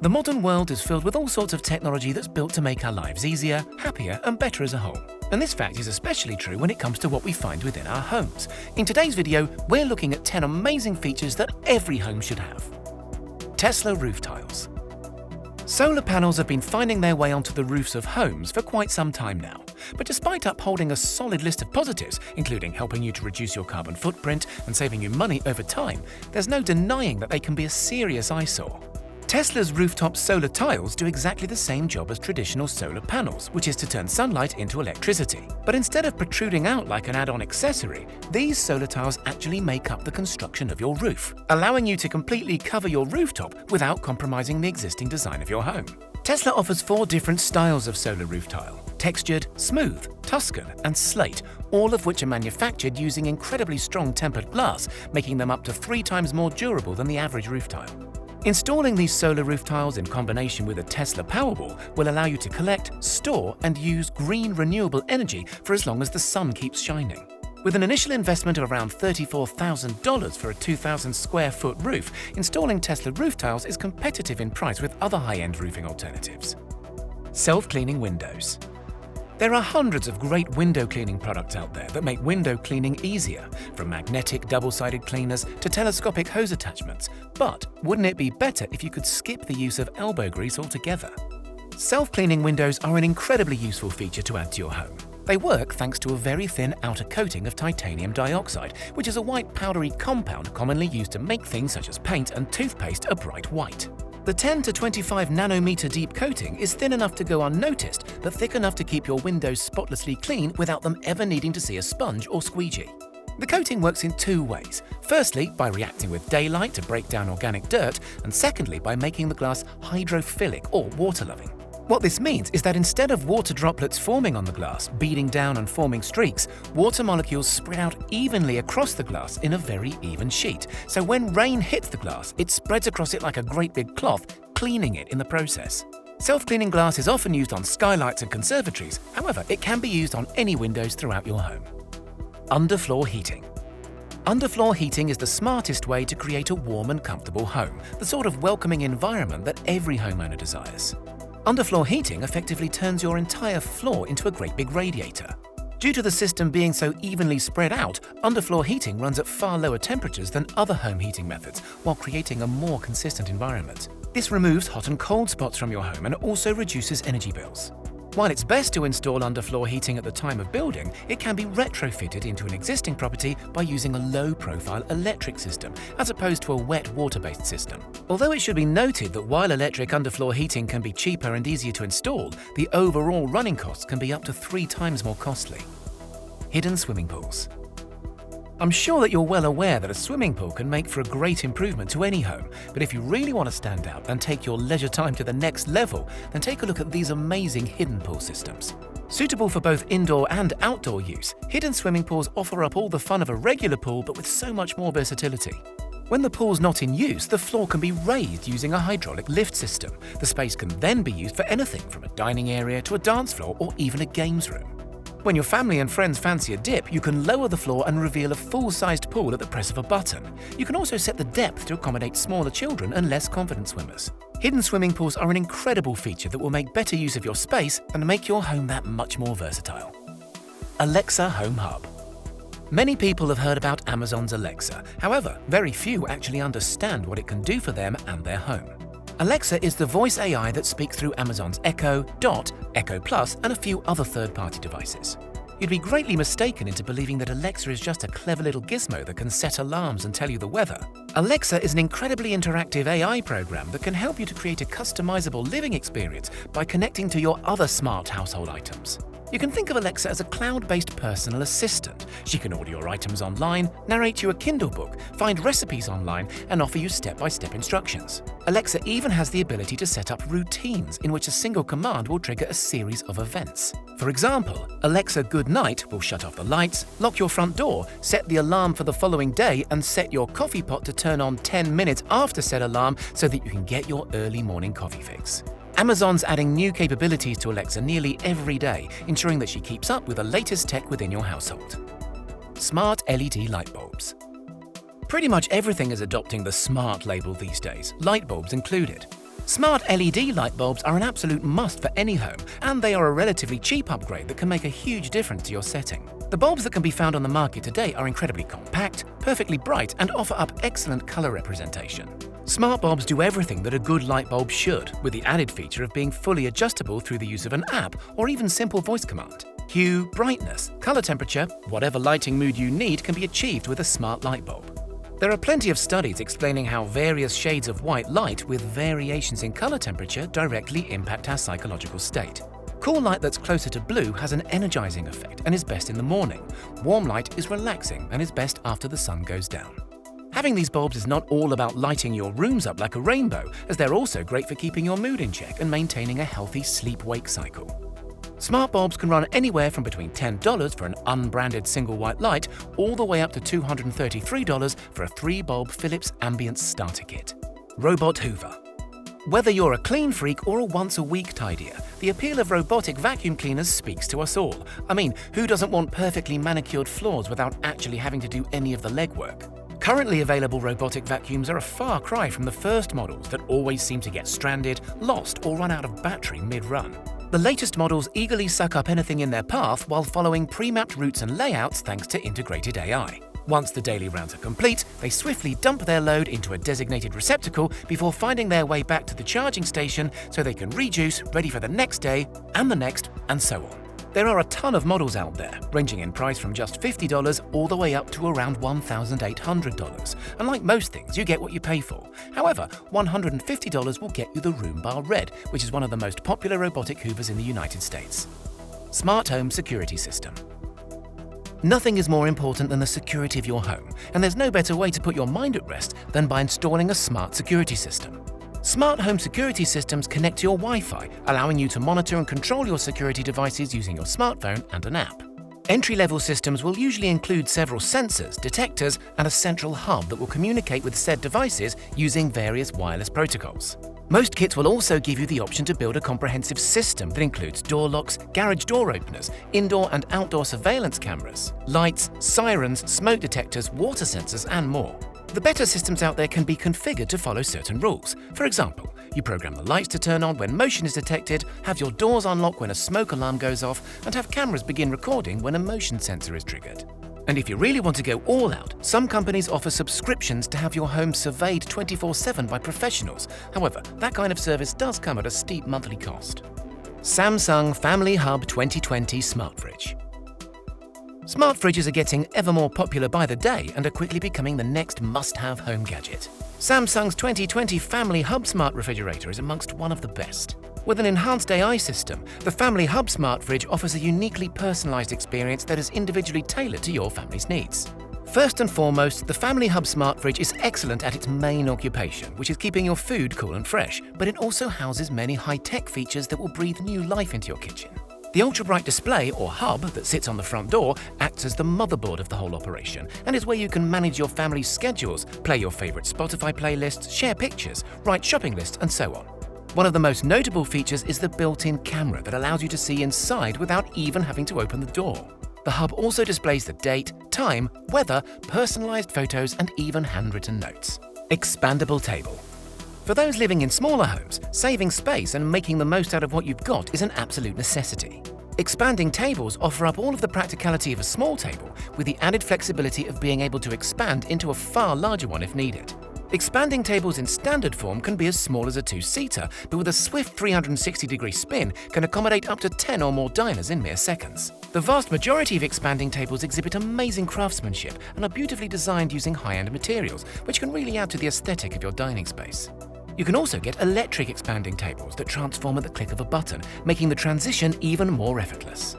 The modern world is filled with all sorts of technology that's built to make our lives easier, happier, and better as a whole. And this fact is especially true when it comes to what we find within our homes. In today's video, we're looking at 10 amazing features that every home should have. Tesla roof tiles. Solar panels have been finding their way onto the roofs of homes for quite some time now. But despite upholding a solid list of positives, including helping you to reduce your carbon footprint and saving you money over time, there's no denying that they can be a serious eyesore. Tesla's rooftop solar tiles do exactly the same job as traditional solar panels, which is to turn sunlight into electricity. But instead of protruding out like an add-on accessory, these solar tiles actually make up the construction of your roof, allowing you to completely cover your rooftop without compromising the existing design of your home. Tesla offers 4 different styles of solar roof tile: textured, smooth, Tuscan, and slate, all of which are manufactured using incredibly strong tempered glass, making them up to 3 times more durable than the average roof tile. Installing these solar roof tiles in combination with a Tesla Powerwall will allow you to collect, store, and use green renewable energy for as long as the sun keeps shining. With an initial investment of around $34,000 for a 2,000 square foot roof, installing Tesla roof tiles is competitive in price with other high-end roofing alternatives. Self-cleaning windows. There are hundreds of great window cleaning products out there that make window cleaning easier, from magnetic double-sided cleaners to telescopic hose attachments. But wouldn't it be better if you could skip the use of elbow grease altogether? Self-cleaning windows are an incredibly useful feature to add to your home. They work thanks to a very thin outer coating of titanium dioxide, which is a white powdery compound commonly used to make things such as paint and toothpaste a bright white. The 10 to 25 nanometer deep coating is thin enough to go unnoticed, but thick enough to keep your windows spotlessly clean without them ever needing to see a sponge or squeegee. The coating works in 2 ways. Firstly, by reacting with daylight to break down organic dirt, and secondly, by making the glass hydrophilic or water-loving. What this means is that instead of water droplets forming on the glass, beading down and forming streaks, water molecules spread out evenly across the glass in a very even sheet. So when rain hits the glass, it spreads across it like a great big cloth, cleaning it in the process. Self-cleaning glass is often used on skylights and conservatories. However, it can be used on any windows throughout your home. Underfloor heating. Underfloor heating is the smartest way to create a warm and comfortable home, the sort of welcoming environment that every homeowner desires. Underfloor heating effectively turns your entire floor into a great big radiator. Due to the system being so evenly spread out, underfloor heating runs at far lower temperatures than other home heating methods, while creating a more consistent environment. This removes hot and cold spots from your home and also reduces energy bills. While it's best to install underfloor heating at the time of building, it can be retrofitted into an existing property by using a low-profile electric system, as opposed to a wet water-based system. Although it should be noted that while electric underfloor heating can be cheaper and easier to install, the overall running costs can be up to 3 times more costly. Hidden swimming pools. I'm sure that you're well aware that a swimming pool can make for a great improvement to any home, but if you really want to stand out and take your leisure time to the next level, then take a look at these amazing hidden pool systems. Suitable for both indoor and outdoor use, hidden swimming pools offer up all the fun of a regular pool but with so much more versatility. When the pool's not in use, the floor can be raised using a hydraulic lift system. The space can then be used for anything from a dining area to a dance floor or even a games room. When your family and friends fancy a dip, you can lower the floor and reveal a full-sized pool at the press of a button. You can also set the depth to accommodate smaller children and less confident swimmers. Hidden swimming pools are an incredible feature that will make better use of your space and make your home that much more versatile. Alexa Home Hub. Many people have heard about Amazon's Alexa. However, very few actually understand what it can do for them and their home. Alexa is the voice AI that speaks through Amazon's Echo, Dot, Echo Plus, and a few other third-party devices. You'd be greatly mistaken into believing that Alexa is just a clever little gizmo that can set alarms and tell you the weather. Alexa is an incredibly interactive AI program that can help you to create a customizable living experience by connecting to your other smart household items. You can think of Alexa as a cloud-based personal assistant. She can order your items online, narrate you a Kindle book, find recipes online, and offer you step-by-step instructions. Alexa even has the ability to set up routines in which a single command will trigger a series of events. For example, Alexa Good Night will shut off the lights, lock your front door, set the alarm for the following day, and set your coffee pot to turn on 10 minutes after said alarm so that you can get your early morning coffee fix. Amazon's adding new capabilities to Alexa nearly every day, ensuring that she keeps up with the latest tech within your household. Smart LED light bulbs. Pretty much everything is adopting the smart label these days, light bulbs included. Smart LED light bulbs are an absolute must for any home, and they are a relatively cheap upgrade that can make a huge difference to your setting. The bulbs that can be found on the market today are incredibly compact, perfectly bright, and offer up excellent color representation. Smart bulbs do everything that a good light bulb should, with the added feature of being fully adjustable through the use of an app or even simple voice command. Hue, brightness, color temperature, whatever lighting mood you need can be achieved with a smart light bulb. There are plenty of studies explaining how various shades of white light with variations in color temperature directly impact our psychological state. Cool light that's closer to blue has an energizing effect and is best in the morning. Warm light is relaxing and is best after the sun goes down. Having these bulbs is not all about lighting your rooms up like a rainbow, as they're also great for keeping your mood in check and maintaining a healthy sleep-wake cycle. Smart bulbs can run anywhere from between $10 for an unbranded single white light all the way up to $233 for a 3-bulb Philips Ambience starter kit. Robot Hoover. Whether you're a clean freak or a once-a-week tidier, the appeal of robotic vacuum cleaners speaks to us all. I mean, who doesn't want perfectly manicured floors without actually having to do any of the legwork? Currently available robotic vacuums are a far cry from the first models that always seem to get stranded, lost, or run out of battery mid-run. The latest models eagerly suck up anything in their path while following pre-mapped routes and layouts thanks to integrated AI. Once the daily rounds are complete, they swiftly dump their load into a designated receptacle before finding their way back to the charging station so they can rejuice, ready for the next day, and the next, and so on. There are a ton of models out there, ranging in price from just $50 all the way up to around $1,800. And like most things, you get what you pay for. However, $150 will get you the Roomba Red, which is one of the most popular robotic hoovers in the United States. Smart Home Security System. Nothing is more important than the security of your home, and there's no better way to put your mind at rest than by installing a smart security system. Smart home security systems connect to your Wi-Fi, allowing you to monitor and control your security devices using your smartphone and an app. Entry-level systems will usually include several sensors, detectors, and a central hub that will communicate with said devices using various wireless protocols. Most kits will also give you the option to build a comprehensive system that includes door locks, garage door openers, indoor and outdoor surveillance cameras, lights, sirens, smoke detectors, water sensors, and more. The better systems out there can be configured to follow certain rules. For example, you program the lights to turn on when motion is detected, have your doors unlock when a smoke alarm goes off, and have cameras begin recording when a motion sensor is triggered. And if you really want to go all out, some companies offer subscriptions to have your home surveyed 24/7 by professionals. However, that kind of service does come at a steep monthly cost. Samsung Family Hub 2020 Smart Fridge. Smart fridges are getting ever more popular by the day and are quickly becoming the next must-have home gadget. Samsung's 2020 Family Hub Smart Refrigerator is amongst one of the best. With an enhanced AI system, the Family Hub Smart Fridge offers a uniquely personalized experience that is individually tailored to your family's needs. First and foremost, the Family Hub Smart Fridge is excellent at its main occupation, which is keeping your food cool and fresh, but it also houses many high-tech features that will breathe new life into your kitchen. The ultra-bright display, or hub, that sits on the front door acts as the motherboard of the whole operation and is where you can manage your family's schedules, play your favorite Spotify playlists, share pictures, write shopping lists, and so on. One of the most notable features is the built-in camera that allows you to see inside without even having to open the door. The hub also displays the date, time, weather, personalized photos, and even handwritten notes. Expandable Table. For those living in smaller homes, saving space and making the most out of what you've got is an absolute necessity. Expanding tables offer up all of the practicality of a small table with the added flexibility of being able to expand into a far larger one if needed. Expanding tables in standard form can be as small as a 2-seater, but with a swift 360-degree spin can accommodate up to 10 or more diners in mere seconds. The vast majority of expanding tables exhibit amazing craftsmanship and are beautifully designed using high-end materials, which can really add to the aesthetic of your dining space. You can also get electric expanding tables that transform at the click of a button, making the transition even more effortless.